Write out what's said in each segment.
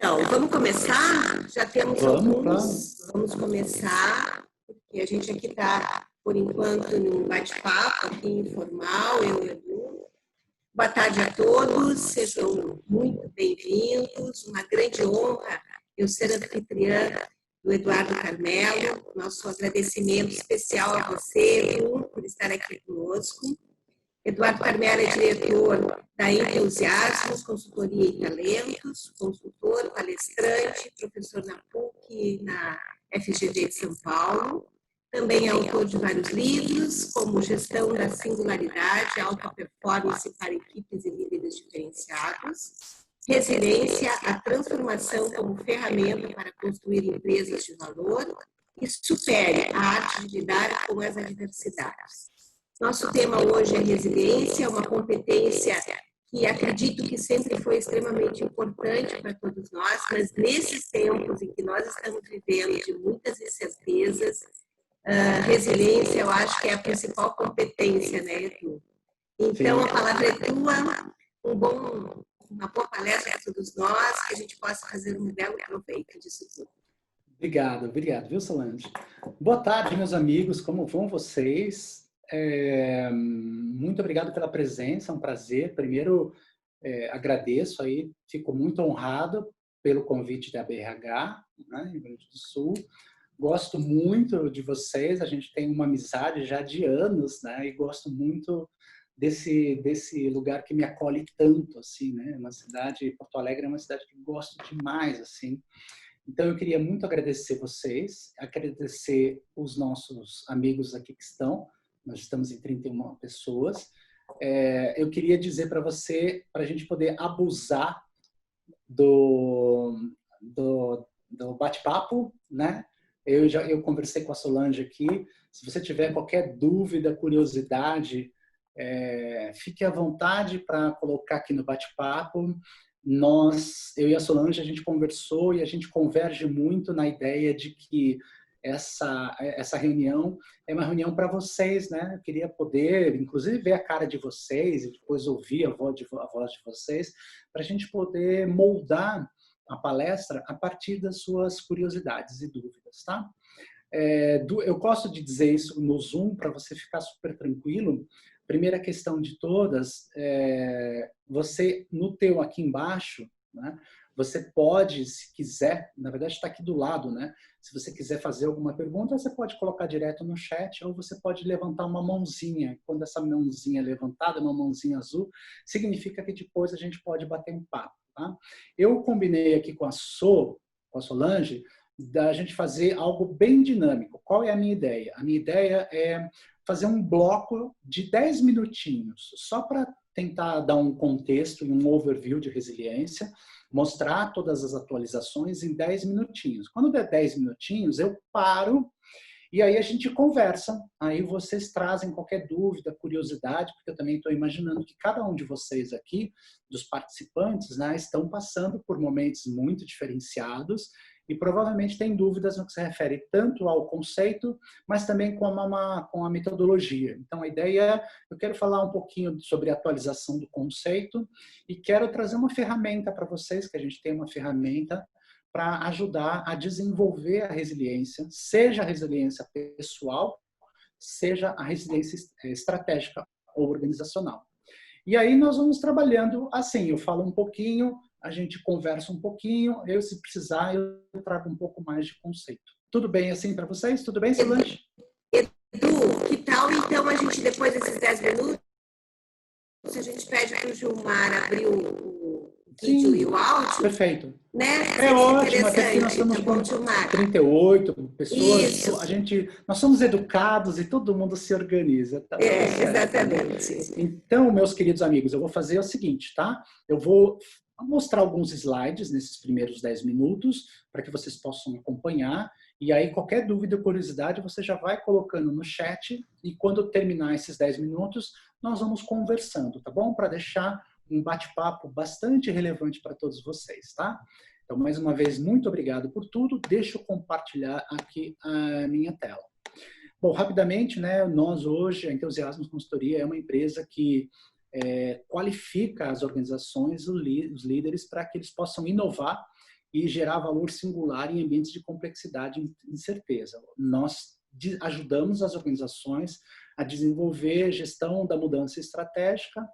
Então, vamos começar? Já temos alguns. Vamos começar, porque a gente aqui está, por enquanto, num bate-papo aqui informal, eu e o Edu. Boa tarde a todos, sejam muito bem-vindos. Uma grande honra eu ser anfitriã do Eduardo Carmelo. Nosso agradecimento especial a você, Edu, por estar aqui conosco. Eduardo Carmelo é diretor da Entusiasmos, Consultoria e Talentos, consultor, palestrante, professor na PUC e na FGV de São Paulo. Também é autor de vários livros, como Gestão da Singularidade, Alta Performance para Equipes e Líderes Diferenciados, Resiliência, a Transformação como Ferramenta para Construir Empresas de Valor e Supere, a Arte de Lidar com as Adversidades. Nosso tema hoje é resiliência, uma competência que acredito que sempre foi extremamente importante para todos nós, mas nesses tempos em que nós estamos vivendo de muitas incertezas, resiliência eu acho que é a principal competência, né, Edu? Então, a palavra é tua, uma boa palestra para todos nós, que a gente possa fazer um belo proveito disso tudo. Obrigado, viu, Solange? Boa tarde, meus amigos, como vão vocês? Muito obrigado pela presença, é um prazer. Primeiro, agradeço aí, fico muito honrado pelo convite da BRH, né, Rio Grande do Sul. Gosto muito de vocês, a gente tem uma amizade já de anos, né, e gosto muito desse lugar que me acolhe tanto, assim, né, uma cidade, Porto Alegre é uma cidade que gosto demais, assim. Então, eu queria muito agradecer vocês, agradecer os nossos amigos aqui que estão. Nós estamos em 31 pessoas. Eu queria dizer para você, para a gente poder abusar do bate-papo, né? Eu conversei com a Solange aqui. Se você tiver qualquer dúvida, curiosidade, fique à vontade para colocar aqui no bate-papo. Eu e a Solange, a gente conversou e a gente converge muito na ideia de que essa reunião é uma reunião para vocês, né? Eu queria poder, inclusive, ver a cara de vocês e depois ouvir a voz de vocês, para a gente poder moldar a palestra a partir das suas curiosidades e dúvidas, tá? Eu gosto de dizer isso no Zoom para você ficar super tranquilo. Primeira questão de todas, você, no teu aqui embaixo, né? Você pode, se quiser, na verdade está aqui do lado, né? Se você quiser fazer alguma pergunta, você pode colocar direto no chat ou você pode levantar uma mãozinha. Quando essa mãozinha é levantada, uma mãozinha azul, significa que depois a gente pode bater um papo, tá? Eu combinei aqui com a Solange, da gente fazer algo bem dinâmico. Qual é a minha ideia? A minha ideia é fazer um bloco de 10 minutinhos, só para tentar dar um contexto e um overview de resiliência, mostrar todas as atualizações em 10 minutinhos. Quando der 10 minutinhos, eu paro e aí a gente conversa. Aí vocês trazem qualquer dúvida, curiosidade, porque eu também estou imaginando que cada um de vocês aqui, dos participantes, né, estão passando por momentos muito diferenciados e provavelmente tem dúvidas no que se refere tanto ao conceito, mas também com a metodologia. Então, a ideia, eu quero falar um pouquinho sobre a atualização do conceito e quero trazer uma ferramenta para vocês, que a gente tem uma ferramenta para ajudar a desenvolver a resiliência, seja a resiliência pessoal, seja a resiliência estratégica ou organizacional. E aí nós vamos trabalhando assim, eu falo um pouquinho, a gente conversa um pouquinho, se precisar, eu trago um pouco mais de conceito. Tudo bem assim para vocês? Tudo bem, Solange? Edu, que tal então a gente, depois desses 10 minutos, a gente pede para o Gilmar abrir o vídeo e o áudio? Perfeito. Né? É ótimo, até porque nós estamos com 38 pessoas, nós somos educados e todo mundo se organiza. Tá? Exatamente. Então, meus queridos amigos, eu vou fazer o seguinte, tá? Eu vou mostrar alguns slides nesses primeiros 10 minutos, para que vocês possam acompanhar, e aí qualquer dúvida ou curiosidade você já vai colocando no chat, e quando terminar esses 10 minutos, nós vamos conversando, tá bom? Para deixar um bate-papo bastante relevante para todos vocês, tá? Então, mais uma vez, muito obrigado por tudo. Deixa eu compartilhar aqui a minha tela. Bom, rapidamente, né, nós hoje, a Entusiasmos Consultoria é uma empresa que qualifica as organizações, os líderes, para que eles possam inovar e gerar valor singular em ambientes de complexidade e incerteza. Nós ajudamos as organizações a desenvolver gestão da mudança estratégica,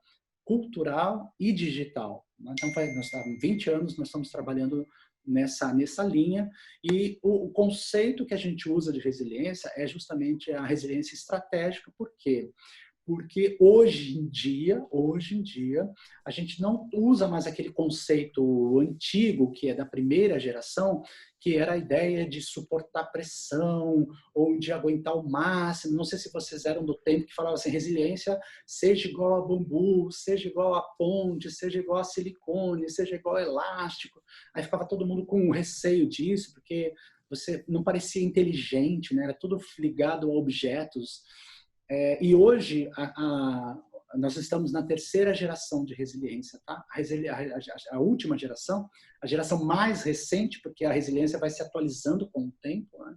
cultural e digital. Então, há 20 anos nós estamos trabalhando nessa linha, e o conceito que a gente usa de resiliência é justamente a resiliência estratégica. Por quê? Porque hoje em dia, a gente não usa mais aquele conceito antigo, que é da primeira geração, que era a ideia de suportar pressão ou de aguentar o máximo. Não sei se vocês eram do tempo que falava assim, resiliência seja igual a bambu, seja igual a ponte, seja igual a silicone, seja igual a elástico. Aí ficava todo mundo com receio disso, porque você não parecia inteligente, né? Era tudo ligado a objetos. E hoje, nós estamos na terceira geração de resiliência, tá? A última geração, a geração mais recente, porque a resiliência vai se atualizando com o tempo, né?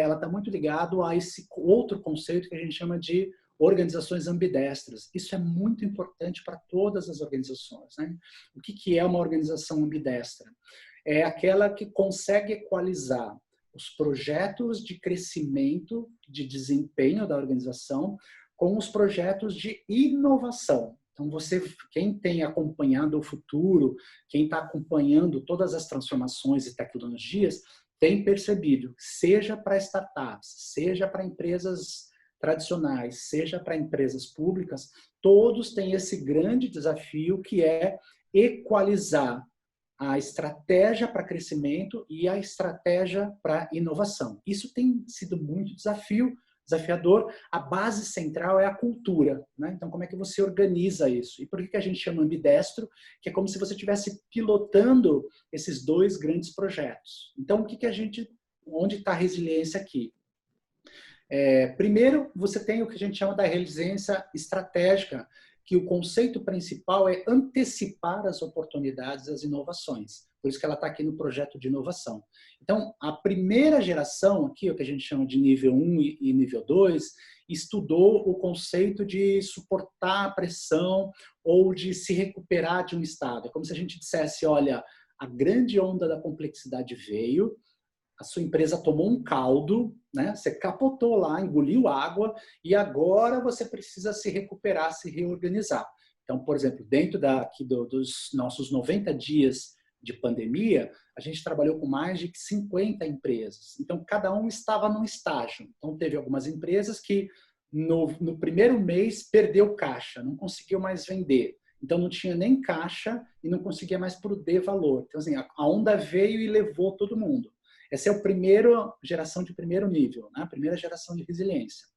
Ela está muito ligada a esse outro conceito que a gente chama de organizações ambidestras. Isso é muito importante para todas as organizações, né? O que é uma organização ambidestra? É aquela que consegue equalizar os projetos de crescimento, de desempenho da organização, com os projetos de inovação. Então, quem tem acompanhado o futuro, quem está acompanhando todas as transformações e tecnologias, tem percebido, seja para startups, seja para empresas tradicionais, seja para empresas públicas, todos têm esse grande desafio que é equalizar a estratégia para crescimento e a estratégia para inovação. Isso tem sido muito desafiador. A base central é a cultura, né? Então, como é que você organiza isso? E por que a gente chama ambidestro? Que é como se você estivesse pilotando esses dois grandes projetos. Então, onde está a resiliência aqui? Primeiro, você tem o que a gente chama da resiliência estratégica, que o conceito principal é antecipar as oportunidades e as inovações. Por isso que ela está aqui no projeto de inovação. Então, a primeira geração, aqui, o que a gente chama de nível 1 e nível 2, estudou o conceito de suportar a pressão ou de se recuperar de um estado. É como se a gente dissesse, olha, a grande onda da complexidade veio, a sua empresa tomou um caldo, né? Você capotou lá, engoliu água e agora você precisa se recuperar, se reorganizar. Então, por exemplo, dentro dos nossos 90 dias de pandemia, a gente trabalhou com mais de 50 empresas. Então, cada um estava num estágio. Então, teve algumas empresas que no primeiro mês perdeu caixa, não conseguiu mais vender. Então, não tinha nem caixa e não conseguia mais produzir valor. Então, assim, a onda veio e levou todo mundo. Essa é a primeira geração de primeiro nível, né? A primeira geração de resiliência.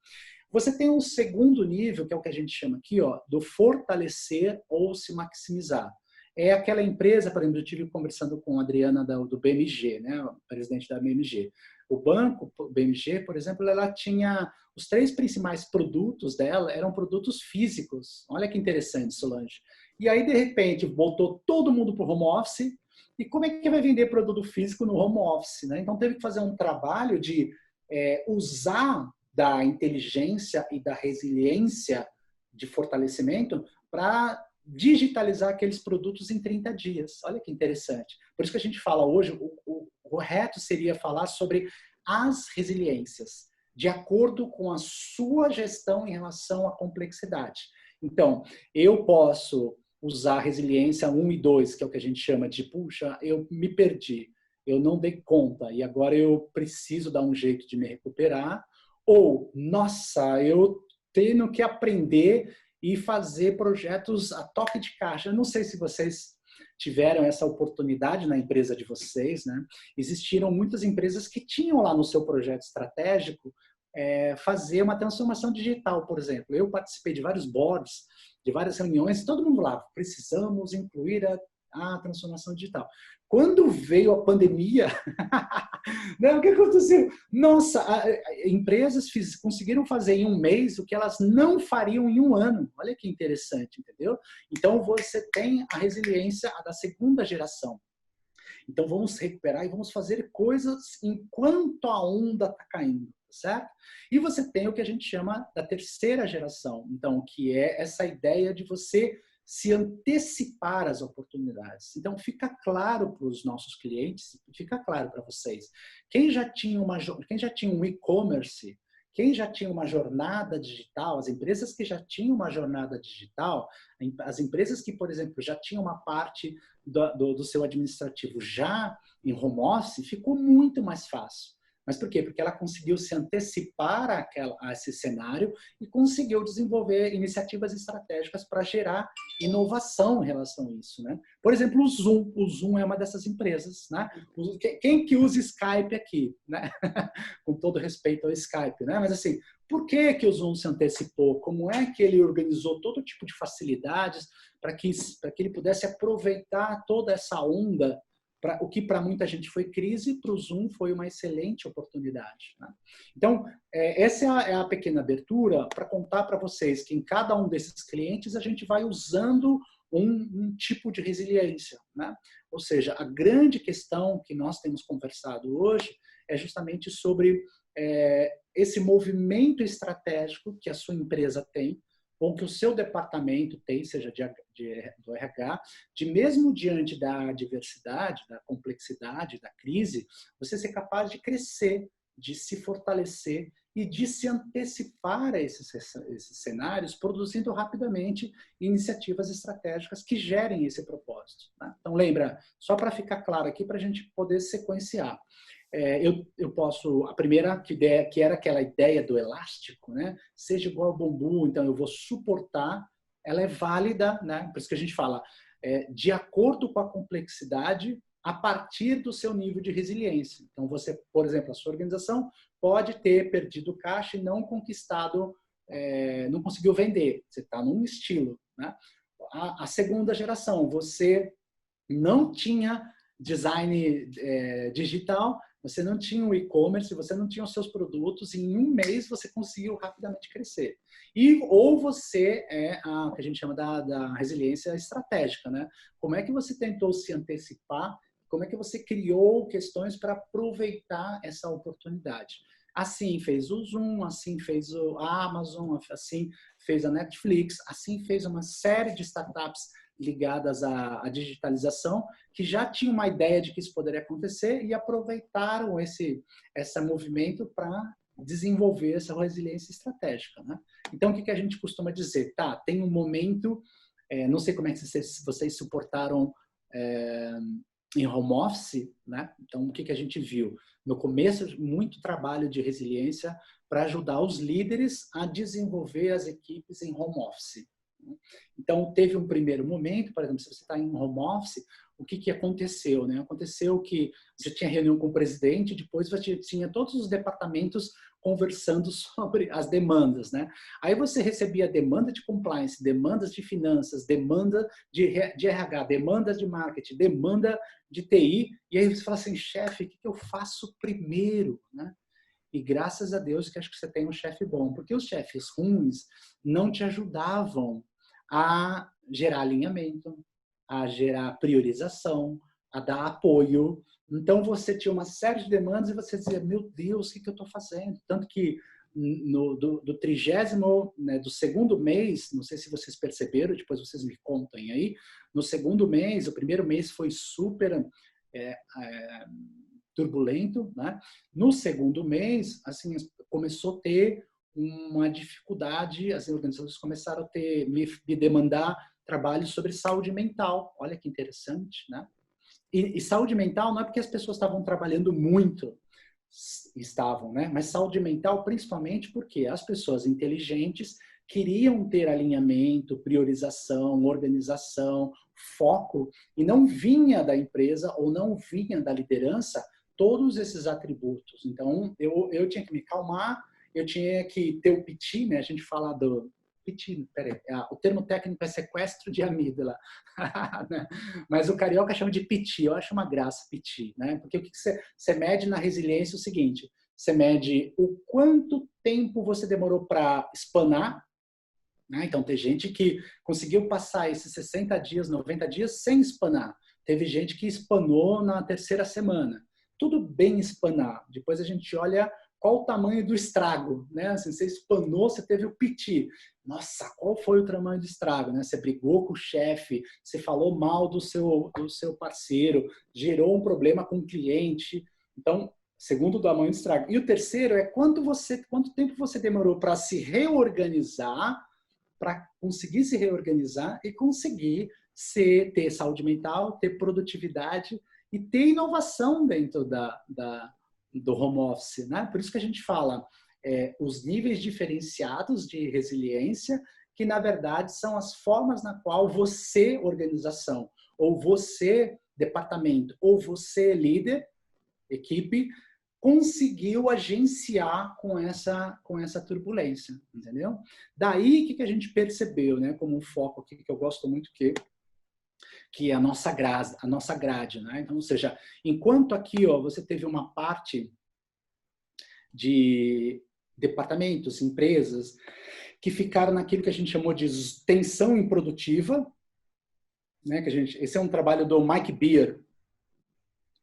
Você tem um segundo nível, que é o que a gente chama aqui, ó, do fortalecer ou se maximizar. É aquela empresa, por exemplo, eu estive conversando com a Adriana do BMG, né? O presidente da BMG. O banco, o BMG, por exemplo, ela tinha os 3 principais produtos dela eram produtos físicos. Olha que interessante, Solange. E aí, de repente, voltou todo mundo para o home office. E como é que vai vender produto físico no home office, né? Então, teve que fazer um trabalho de usar da inteligência e da resiliência de fortalecimento para digitalizar aqueles produtos em 30 dias. Olha que interessante. Por isso que a gente fala hoje, o correto seria falar sobre as resiliências, de acordo com a sua gestão em relação à complexidade. Então, eu posso usar resiliência 1 e 2, que é o que a gente chama de, puxa, eu me perdi, eu não dei conta e agora eu preciso dar um jeito de me recuperar, ou, nossa, eu tenho que aprender e fazer projetos a toque de caixa. Eu não sei se vocês tiveram essa oportunidade na empresa de vocês, né? Existiram muitas empresas que tinham lá no seu projeto estratégico fazer uma transformação digital, por exemplo. Eu participei de vários boards, de várias reuniões, todo mundo lá, precisamos incluir a transformação digital. Quando veio a pandemia, né, o que aconteceu? Nossa, empresas conseguiram fazer em um mês o que elas não fariam em um ano. Olha que interessante, entendeu? Então, você tem a resiliência da segunda geração. Então, vamos recuperar e vamos fazer coisas enquanto a onda está caindo, certo? E você tem o que a gente chama da terceira geração, então, que é essa ideia de você se antecipar às oportunidades. Então, fica claro para os nossos clientes, fica claro para vocês. Quem já tinha um e-commerce, quem já tinha uma jornada digital, as empresas que já tinham uma jornada digital, as empresas que, por exemplo, já tinham uma parte do seu administrativo já em home office, ficou muito mais fácil. Mas por quê? Porque ela conseguiu se antecipar a esse cenário e conseguiu desenvolver iniciativas estratégicas para gerar inovação em relação a isso, né? Por exemplo, o Zoom. O Zoom é uma dessas empresas, né? Quem que usa Skype aqui, né? Com todo respeito ao Skype, né? Mas assim, por que que o Zoom se antecipou? Como é que ele organizou todo tipo de facilidades para que ele pudesse aproveitar toda essa onda? O que para muita gente foi crise, para o Zoom foi uma excelente oportunidade, né? Então, essa é a pequena abertura para contar para vocês que em cada um desses clientes a gente vai usando um tipo de resiliência, né? Ou seja, a grande questão que nós temos conversado hoje é justamente sobre esse movimento estratégico que a sua empresa tem, ou que o seu departamento tem, seja do RH, de mesmo diante da adversidade, da complexidade, da crise, você ser capaz de crescer, de se fortalecer e de se antecipar a esses cenários, produzindo rapidamente iniciativas estratégicas que gerem esse propósito, né? Então, lembra, só para ficar claro aqui, para a gente poder sequenciar. Eu posso, a primeira que era aquela ideia do elástico, né? Seja igual ao bambu, então eu vou suportar, ela é válida, né? Por isso que a gente fala, de acordo com a complexidade, a partir do seu nível de resiliência. Então você, por exemplo, a sua organização pode ter perdido caixa e não conquistado, não conseguiu vender. Você está num estilo, né? A segunda geração, você não tinha design digital, você não tinha o e-commerce, você não tinha os seus produtos, e em um mês você conseguiu rapidamente crescer. Ou você que a gente chama da resiliência estratégica, né? Como é que você tentou se antecipar? Como é que você criou questões para aproveitar essa oportunidade? Assim fez o Zoom, assim fez a Amazon, assim fez a Netflix, assim fez uma série de startups ligadas à digitalização, que já tinham uma ideia de que isso poderia acontecer e aproveitaram esse movimento para desenvolver essa resiliência estratégica, né? Então, o que a gente costuma dizer? Tá, tem um momento, não sei como é que vocês suportaram em home office, né? Então, o que a gente viu? No começo, muito trabalho de resiliência para ajudar os líderes a desenvolver as equipes em home office. Então, teve um primeiro momento, por exemplo, se você está em home office, o que aconteceu, né? Aconteceu que você tinha reunião com o presidente, depois você tinha todos os departamentos conversando sobre as demandas, né? Aí você recebia demanda de compliance, demandas de finanças, demanda de RH, demandas de marketing, demanda de TI, e aí você fala assim, chefe, o que eu faço primeiro, né? E graças a Deus que acho que você tem um chefe bom, porque os chefes ruins não te ajudavam a gerar alinhamento, a gerar priorização, a dar apoio. Então você tinha uma série de demandas e você dizia, meu Deus, o que eu estou fazendo? Tanto que do 30º, né, do segundo mês, não sei se vocês perceberam, depois vocês me contem aí, no segundo mês, o primeiro mês foi super turbulento, né? No segundo mês, assim, começou a ter uma dificuldade, as organizações começaram a me demandar trabalho sobre saúde mental. Olha que interessante, né? E saúde mental não é porque as pessoas estavam trabalhando muito, estavam, né? Mas saúde mental principalmente porque as pessoas inteligentes queriam ter alinhamento, priorização, organização, foco, e não vinha da empresa ou não vinha da liderança todos esses atributos. Então, eu tinha que me calmar, eu tinha que ter o PT, né? A gente fala do PT, peraí, o termo técnico é sequestro de amígdala, mas o carioca chama de PT, eu acho uma graça PT, né? Porque o que você mede na resiliência é o seguinte, você mede o quanto tempo você demorou para espanar, né? Então, tem gente que conseguiu passar esses 60 dias, 90 dias sem espanar. Teve gente que espanou na terceira semana. Tudo bem espanar. Depois a gente olha qual o tamanho do estrago, né? Assim, você espanou, você teve o piti. Nossa, qual foi o tamanho do estrago, né? Você brigou com o chefe, você falou mal do seu parceiro, gerou um problema com o cliente. Então, segundo o tamanho do estrago. E o terceiro é quanto tempo você demorou para se reorganizar, para conseguir se reorganizar e conseguir ter saúde mental, ter produtividade e ter inovação dentro do home office, né? Por isso que a gente fala os níveis diferenciados de resiliência, que na verdade são as formas na qual você, organização, ou você, departamento, ou você, líder, equipe, conseguiu agenciar com essa turbulência, entendeu? Daí que a gente percebeu, né, como um foco aqui que eu gosto muito, que é a nossa grade, né? Então, ou seja, enquanto aqui, ó, você teve uma parte de departamentos, empresas, que ficaram naquilo que a gente chamou de tensão improdutiva, né? Esse é um trabalho do Mike Beer,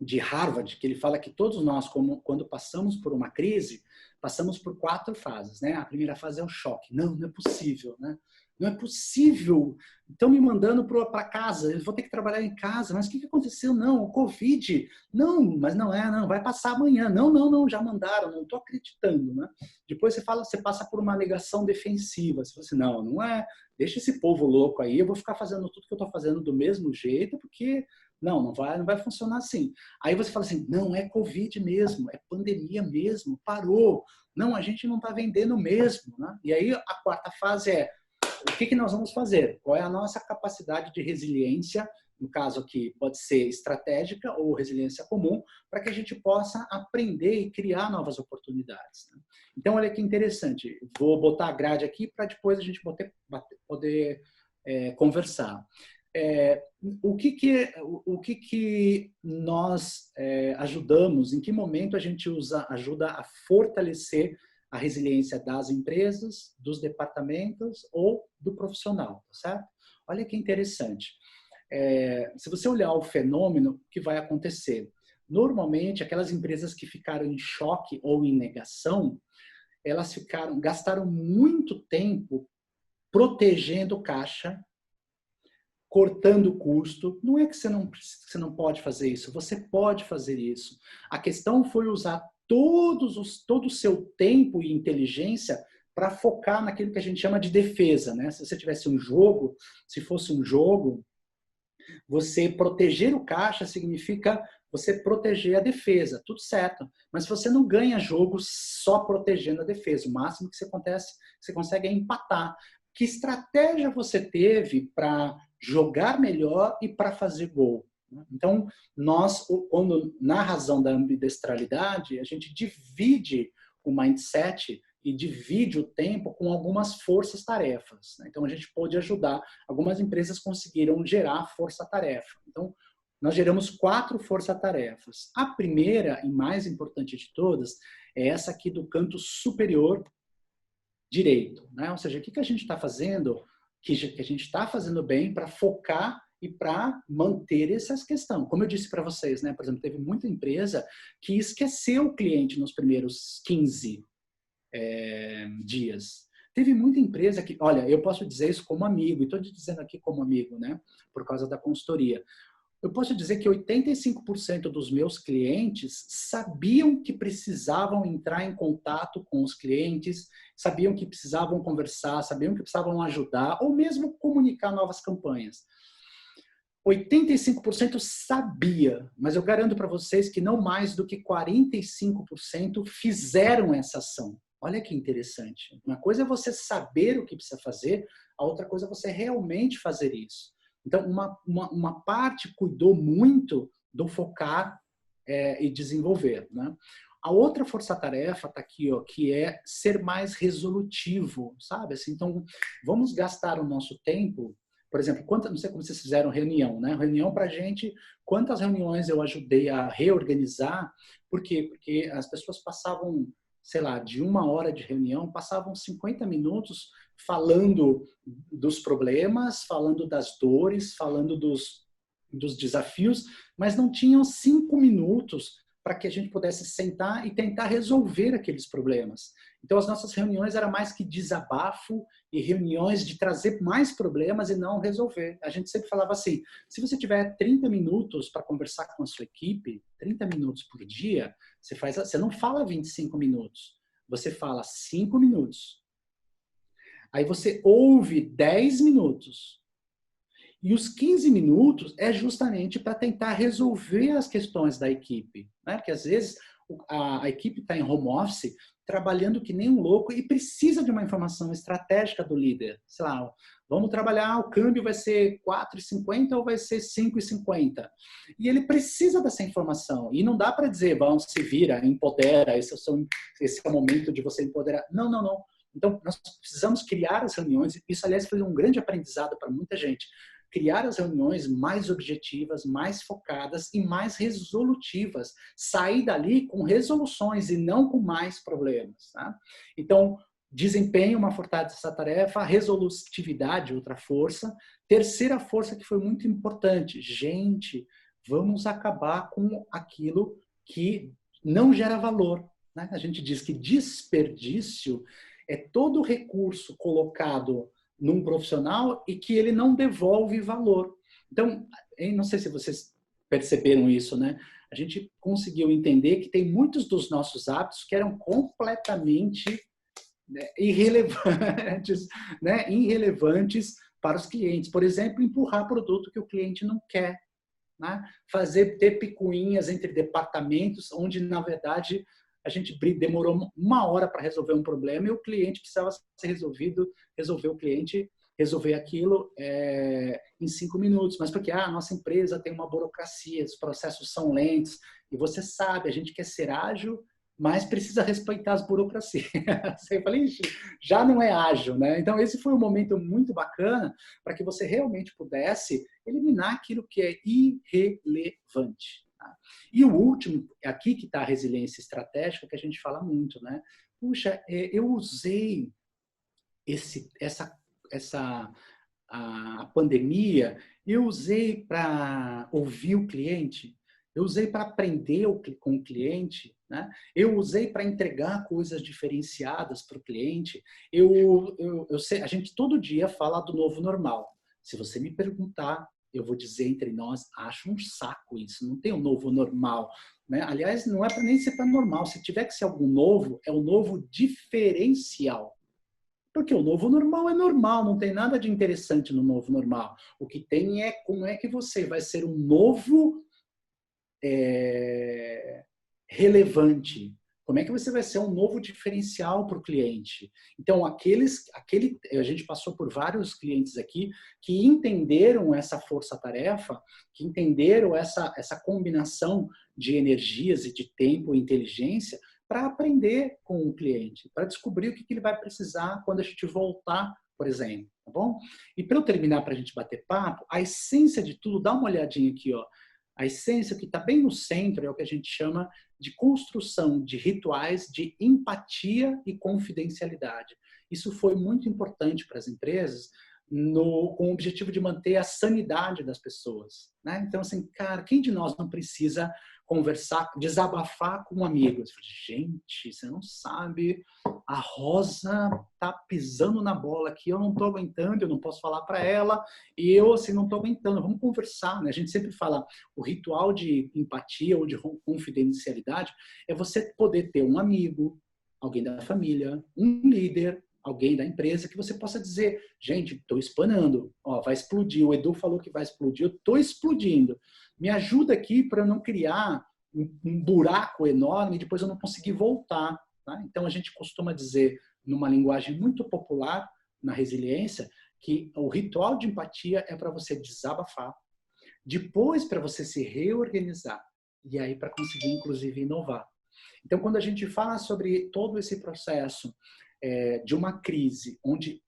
de Harvard, que ele fala que todos nós, quando passamos por uma crise, passamos por 4 fases, né? A primeira fase é o choque. Não é possível, né? Não é possível. Estão me mandando para casa, eu vou ter que trabalhar em casa. Mas o que aconteceu? Não, o Covid. Não, mas não, vai passar amanhã. Não, já mandaram, não estou acreditando, né? Depois você passa por uma negação defensiva. Você fala assim, não é, deixa esse povo louco aí, eu vou ficar fazendo tudo que eu estou fazendo do mesmo jeito, porque não vai funcionar assim. Aí você fala assim, não, é Covid mesmo, é pandemia mesmo, parou. Não, a gente não está vendendo mesmo, né? E aí a 4ª fase é, o que nós vamos fazer? Qual é a nossa capacidade de resiliência, no caso aqui pode ser estratégica ou resiliência comum, para que a gente possa aprender e criar novas oportunidades, né? Então, olha que interessante. Vou botar a grade aqui para depois a gente poder conversar. O que nós ajudamos, em que momento a gente ajuda a fortalecer a resiliência das empresas, dos departamentos ou do profissional, tá certo? Olha que interessante. Se você olhar o fenômeno, o que vai acontecer? Normalmente, aquelas empresas que ficaram em choque ou em negação, elas gastaram muito tempo protegendo o caixa, cortando o custo. Não é que você não pode fazer isso, você pode fazer isso. A questão foi usar todo o seu tempo e inteligência para focar naquilo que a gente chama de defesa, né? Se você tivesse se fosse um jogo, você proteger o caixa significa você proteger a defesa, tudo certo. Mas você não ganha jogo só protegendo a defesa. O máximo que você consegue é empatar. Que estratégia você teve para jogar melhor e para fazer gol? Então, na razão da ambidestralidade, a gente divide o mindset e divide o tempo com algumas forças-tarefas. Então, a gente pode ajudar. Algumas empresas conseguiram gerar força-tarefa. Então, nós geramos 4 forças-tarefas. A primeira e mais importante de todas é essa aqui do canto superior direito, né? Ou seja, o que a gente está fazendo, que a gente está fazendo bem para focar e para manter essa questão. Como eu disse para vocês, né? Por exemplo, teve muita empresa que esqueceu o cliente nos primeiros 15 dias. Teve muita empresa que, olha, eu posso dizer isso como amigo, e estou dizendo aqui como amigo, né? Por causa da consultoria. Eu posso dizer que 85% dos meus clientes sabiam que precisavam entrar em contato com os clientes, sabiam que precisavam conversar, sabiam que precisavam ajudar, ou mesmo comunicar novas campanhas. 85% sabia, mas eu garanto para vocês que não mais do que 45% fizeram essa ação. Olha que interessante. Uma coisa é você saber o que precisa fazer, a outra coisa é você realmente fazer isso. Então, uma parte cuidou muito do focar e desenvolver, né? A outra força-tarefa está aqui, ó, que é ser mais resolutivo, sabe? Assim, então, vamos gastar o nosso tempo. Por exemplo, não sei como vocês fizeram reunião, né? Reunião para a gente, quantas reuniões eu ajudei a reorganizar? Por quê? Porque as pessoas passavam, sei lá, de 1 hora de reunião, passavam 50 minutos falando dos problemas, falando das dores, falando dos desafios, mas não tinham 5 minutos para que a gente pudesse sentar e tentar resolver aqueles problemas. Então, as nossas reuniões eram mais que desabafo e reuniões de trazer mais problemas e não resolver. A gente sempre falava assim, se você tiver 30 minutos para conversar com a sua equipe, 30 minutos por dia, você não fala 25 minutos, você fala 5 minutos. Aí você ouve 10 minutos. E os 15 minutos é justamente para tentar resolver as questões da equipe. Né? Porque às vezes a equipe está em home office, trabalhando que nem um louco e precisa de uma informação estratégica do líder. Sei lá, vamos trabalhar, o câmbio vai ser 4,50 ou vai ser 5,50. E ele precisa dessa informação. E não dá para dizer, vamos, se vira, empodera, esse é o momento de você empoderar. Não, não, não. Então, nós precisamos criar as reuniões. Isso, aliás, foi um grande aprendizado para muita gente. Criar as reuniões mais objetivas, mais focadas e mais resolutivas. Sair dali com resoluções e não com mais problemas. Tá? Então, desempenho, uma fortaleza tarefa, resolutividade, outra força. Terceira força que foi muito importante. Gente, vamos acabar com aquilo que não gera valor. Né? A gente diz que desperdício é todo recurso colocado num profissional e que ele não devolve valor. Então, eu não sei se vocês perceberam isso, né? A gente conseguiu entender que tem muitos dos nossos hábitos que eram completamente irrelevantes, né? Irrelevantes para os clientes. Por exemplo, empurrar produto que o cliente não quer, né? Ter picuinhas entre departamentos, onde, na verdade, a gente demorou 1 hora para resolver um problema e o cliente precisava ser resolvido, resolver o cliente, resolver aquilo em 5 minutos. Mas porque a nossa empresa tem uma burocracia, os processos são lentos, e você sabe, a gente quer ser ágil, mas precisa respeitar as burocracias. Eu falei, já não é ágil, né? Então, esse foi um momento muito bacana para que você realmente pudesse eliminar aquilo que é irrelevante. Tá? E o último, aqui que está a resiliência estratégica, que a gente fala muito, né? Puxa, eu usei a pandemia, eu usei para ouvir o cliente, eu usei para aprender com o cliente, né? Eu usei para entregar coisas diferenciadas para o cliente. A gente todo dia fala do novo normal. Se você me perguntar, eu vou dizer entre nós, acho um saco isso, não tem um novo normal. Né? Aliás, não é para nem ser para normal. Se tiver que ser algo novo, é o novo diferencial. Porque o novo normal é normal, não tem nada de interessante no novo normal. O que tem é como é que você vai ser um novo relevante. Como é que você vai ser um novo diferencial para o cliente? Então, a gente passou por vários clientes aqui que entenderam essa força-tarefa, que entenderam essa combinação de energias e de tempo e inteligência para aprender com o cliente, para descobrir o que ele vai precisar quando a gente voltar, por exemplo, tá bom? E para eu terminar, para a gente bater papo, a essência de tudo, dá uma olhadinha aqui, ó. A essência que está bem no centro é o que a gente chama de construção de rituais de empatia e confidencialidade. Isso foi muito importante para as empresas com o objetivo de manter a sanidade das pessoas. Né? Então, assim, cara, quem de nós não precisa conversar, desabafar com um amigo? Gente, você não sabe, a Rosa tá pisando na bola aqui, eu não tô aguentando, eu não posso falar para ela, e eu, assim, não tô aguentando, vamos conversar, né? A gente sempre fala, o ritual de empatia ou de confidencialidade é você poder ter um amigo, alguém da família, um líder, alguém da empresa, que você possa dizer, gente, estou espanando, ó, vai explodir, o Edu falou que vai explodir, eu estou explodindo. Me ajuda aqui para não criar um buraco enorme e depois eu não conseguir voltar. Tá? Então, a gente costuma dizer, numa linguagem muito popular, na resiliência, que o ritual de empatia é para você desabafar, depois para você se reorganizar, e aí para conseguir, inclusive, inovar. Então, quando a gente fala sobre todo esse processo de uma crise, onde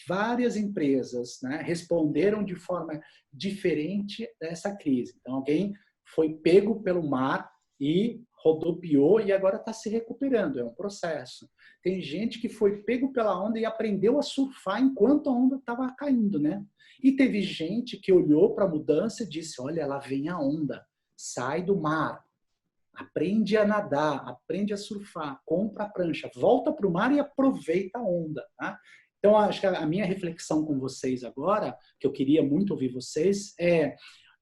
várias empresas, né, responderam de forma diferente dessa crise. Então, alguém foi pego pelo mar e rodopiou e agora está se recuperando. É um processo. Tem gente que foi pego pela onda e aprendeu a surfar enquanto a onda estava caindo, né? E teve gente que olhou para a mudança e disse, olha, lá vem a onda, sai do mar. Aprende a nadar, aprende a surfar, compra a prancha, volta para o mar e aproveita a onda. Tá? Então, acho que a minha reflexão com vocês agora, que eu queria muito ouvir vocês,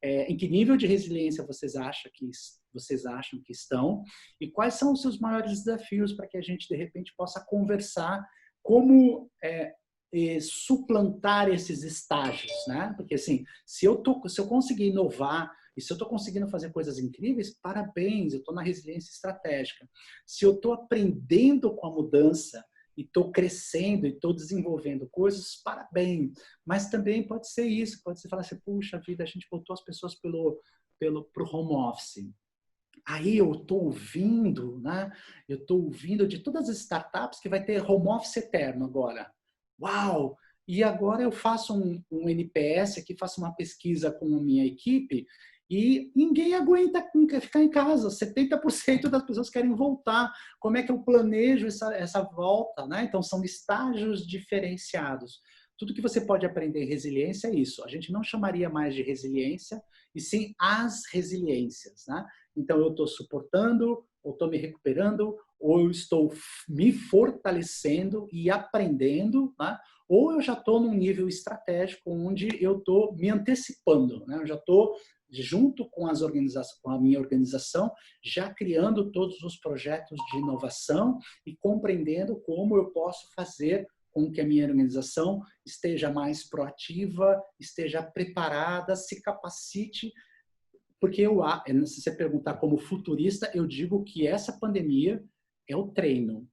em que nível de resiliência vocês acham que estão e quais são os seus maiores desafios para que a gente, de repente, possa conversar como suplantar esses estágios, né? Porque, assim, se eu conseguir inovar e se eu estou conseguindo fazer coisas incríveis, parabéns, eu estou na resiliência estratégica. Se eu estou aprendendo com a mudança e estou crescendo e estou desenvolvendo coisas, parabéns. Mas também pode ser isso, pode ser falar assim, puxa vida, a gente botou as pessoas pro home office. Aí eu estou ouvindo, né? Eu estou ouvindo de todas as startups que vai ter home office eterno agora. Uau! E agora eu faço um NPS aqui, faço uma pesquisa com a minha equipe e ninguém aguenta ficar em casa. 70% das pessoas querem voltar. Como é que eu planejo essa volta? Né? Então, são estágios diferenciados. Tudo que você pode aprender em resiliência é isso. A gente não chamaria mais de resiliência, e sim as resiliências. Né? Então, eu estou suportando, ou estou me recuperando, ou eu estou me fortalecendo e aprendendo, né? Ou eu já estou num nível estratégico onde eu estou me antecipando. Né? Eu já estou junto com a minha organização, já criando todos os projetos de inovação e compreendendo como eu posso fazer com que a minha organização esteja mais proativa, esteja preparada, se capacite, porque se você perguntar como futurista, eu digo que essa pandemia é o treino.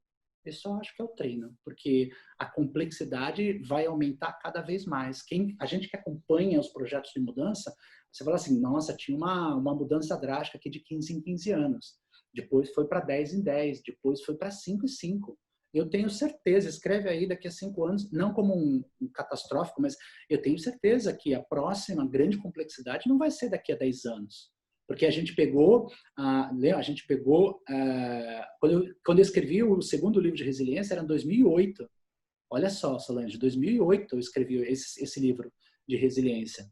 Eu só acho que é o treino, porque a complexidade vai aumentar cada vez mais. A gente que acompanha os projetos de mudança, você fala assim, nossa, tinha uma mudança drástica aqui de 15 em 15 anos. Depois foi para 10 em 10, depois foi para 5 em 5. Eu tenho certeza, escreve aí daqui a 5 anos, não como um catastrófico, mas eu tenho certeza que a próxima grande complexidade não vai ser daqui a 10 anos. Porque a gente pegou, quando eu escrevi o segundo livro de resiliência, era em 2008. Olha só, Solange, 2008 eu escrevi esse livro de resiliência.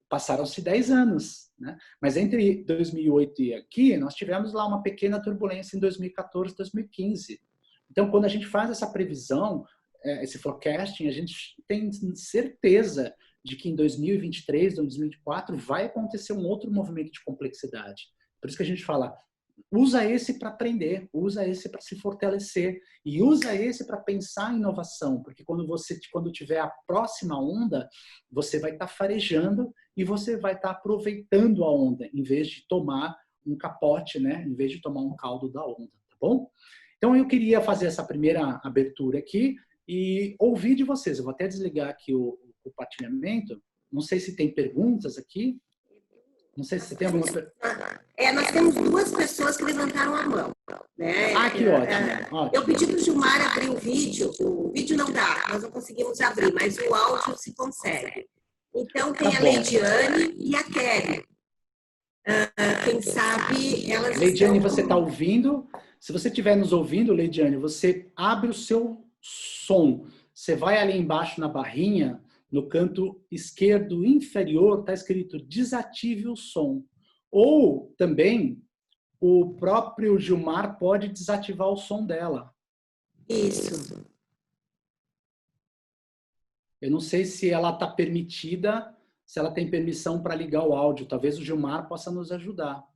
Passaram-se 10 anos, né? Mas entre 2008 e aqui, nós tivemos lá uma pequena turbulência em 2014, 2015. Então, quando a gente faz essa previsão, esse forecasting, a gente tem certeza de que em 2023, 2024, vai acontecer um outro movimento de complexidade. Por isso que a gente fala, usa esse para aprender, usa esse para se fortalecer e usa esse para pensar em inovação, porque quando tiver a próxima onda, você vai estar farejando e você vai estar aproveitando a onda, em vez de tomar um capote, né? Em vez de tomar um caldo da onda, tá bom? Então, eu queria fazer essa primeira abertura aqui e ouvir de vocês. Eu vou até desligar aqui o compartilhamento. Não sei se tem perguntas aqui. Não sei se você tem alguma pergunta. Nós temos 2 pessoas que levantaram a mão. Né? Que ótimo. Eu pedi para o Gilmar abrir o vídeo não dá, nós não conseguimos abrir, mas o áudio se consegue. Então, tem a Leidiane e a Kelly. Quem sabe elas Leidiane, você está ouvindo? Se você estiver nos ouvindo, Leidiane, você abre o seu som. Você vai ali embaixo na barrinha, no canto esquerdo inferior, está escrito desative o som. Ou também, o próprio Gilmar pode desativar o som dela. Isso. Eu não sei se ela está permitida, se ela tem permissão para ligar o áudio. Talvez o Gilmar possa nos ajudar.